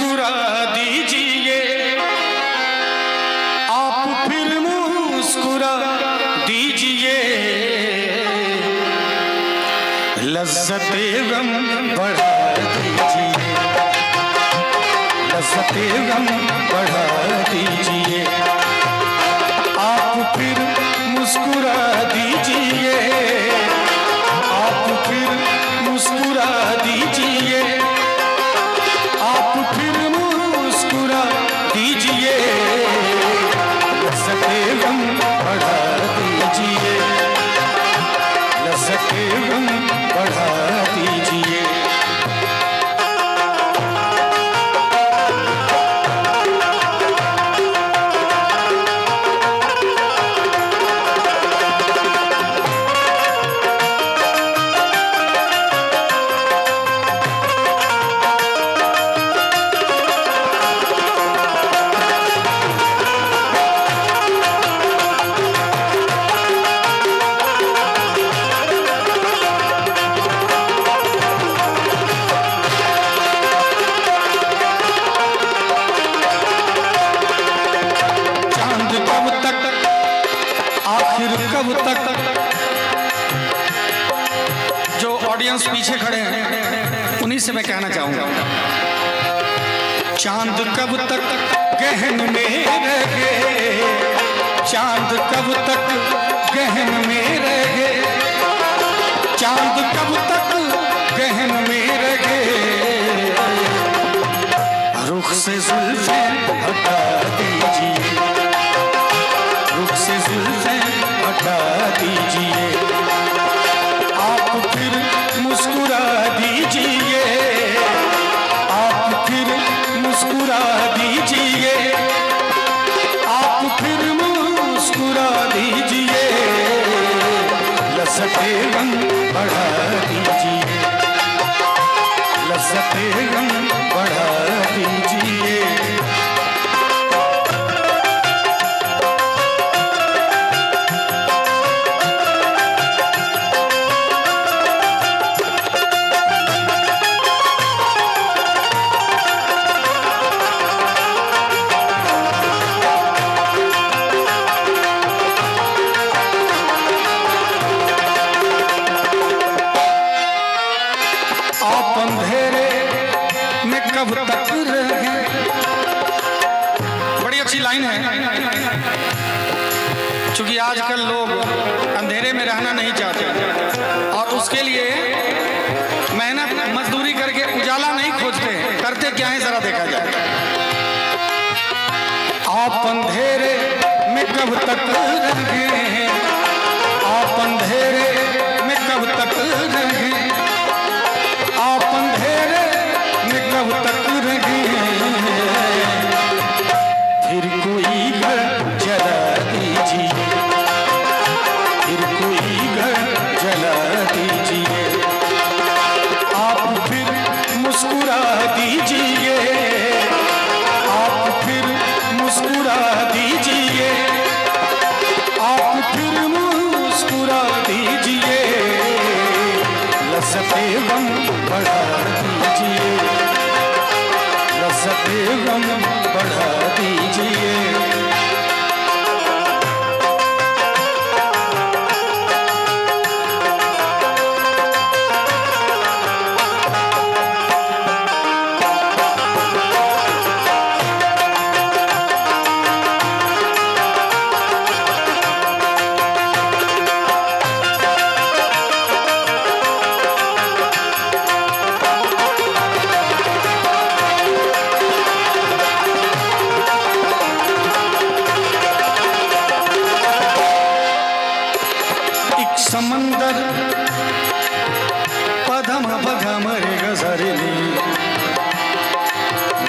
मुस्कुरा दीजिए, आप फिर मुस्कुरा दीजिए, लज्जते गम बढ़ा दीजिए, लज्जते गम बढ़ा दीजिए, आप फिर मुस्कुरा दीजिए, आप फिर मुस्कुरा दीजिए, आप फिर मुस्कुरा दीजिए, लज्जते गम बढ़ा दीजिए, लज्जते गम बढ़ा दीजिए। कब तक जो ऑडियंस पीछे खड़े हैं उन्हीं से मैं कहना चाहूंगा, चांद कब तक गहन में रहे, चांद कब तक गहन में रहे, चांद कब तक गहन में रहे, रुख से जुल्फे हटा दीजिए, रुख से जुल्फे हटा दीजिए, आप फिर मुस्कुरा दीजिए, आप फिर मुस्कुरा दीजिए, आप फिर मुस्कुरा दीजिए, लज्जते गम बढ़ा दीजिए, लज्जते गम बढ़ा दीजिए। आप अंधेरे में कब तक रहे, बड़ी अच्छी लाइन है, क्योंकि आजकल लोग अंधेरे में रहना नहीं चाहते और उसके लिए मेहनत मजदूरी करके उजाला नहीं खोजते, करते क्या है जरा देखा जाए। आप अंधेरे में कब तक रहे, आप अंधेरे में कब तक रहे, आप अंधेरे में कब तक रहे, फिर कोई घर जला दीजिए, फिर कोई घर जला दीजिए, आप फिर मुस्कुरा दीजिए, आप फिर मुस्कुरा दीजिए, आप फिर मुस्कुरा दीजिए, लज्जते गम बढ़ा दीजिए, लज्जते गम बढ़ा दीजिए। समंदर पधम पधम रे गजरे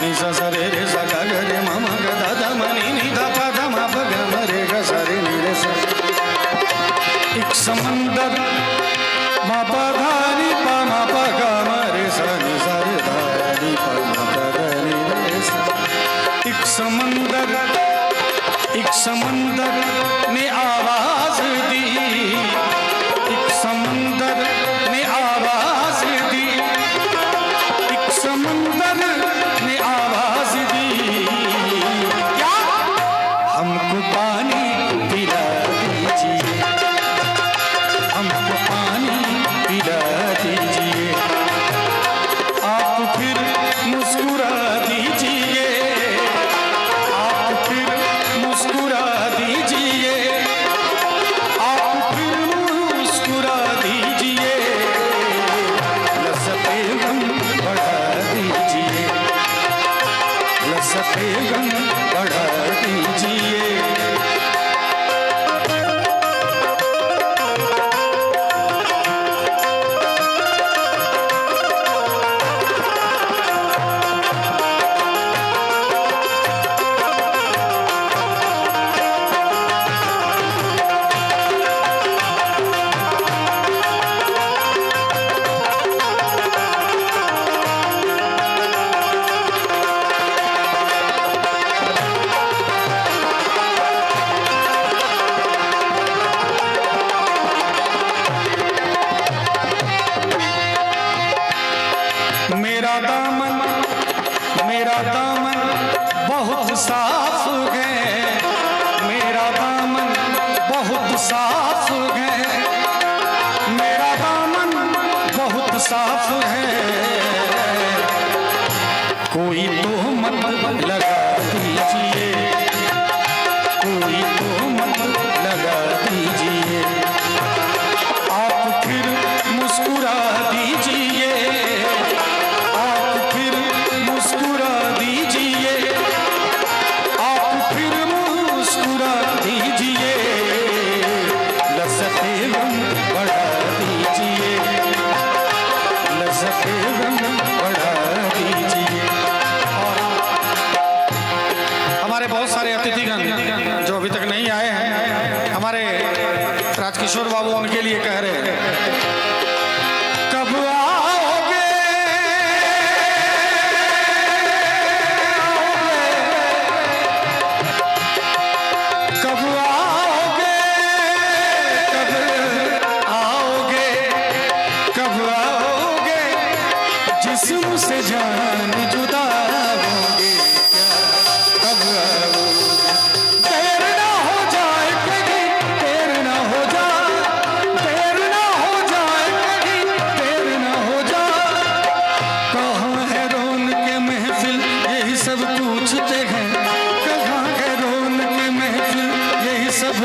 नि सा रे रे सा गा गा रे म म ग दा दा म नि नि दा पधम पधम रे गजरे नि रे सा। एक समंदर म प धा नि प म प ग म रे सा नि सा रे धा नि प म प ग नि रे सा। एक समंदर ने आवाज दी, एक समंदर ने आवाज दी, एक समंदर ने आवाज लसते गम बढ़ा दीजिए। मेरा दामन बहुत साफ है, मेरा दामन बहुत साफ है, मेरा दामन बहुत साफ है। कोई तोहमत लगा दीजिए, कोई तोहमत लगा दीजिए। आप फिर मुस्कुरा दीजिए, मुस्कुरा दीजिए, आप फिर मुस्कुरा दीजिए। लसते गम बढ़ा दीजिए, लसते गम बढ़ा दीजिए। और हमारे बहुत सारे अतिथिगण जो अभी तक नहीं आए हैं, हमारे राजकिशोर बाबू उनके लिए कह रहे हैं, कब आओगे, कब आओगे, कब आओगे, कब आओगे, जिस्म से जान जुदा होंगे क्या, कब आओगे। देर ना हो जाए कहीं, देर ना हो जाए, देर ना हो जाए कहीं, देर ना हो जाए। कहाँ है रौनक महफिल, यही सब पूछते हैं, कहाँ है रौनक महफिल, यही सब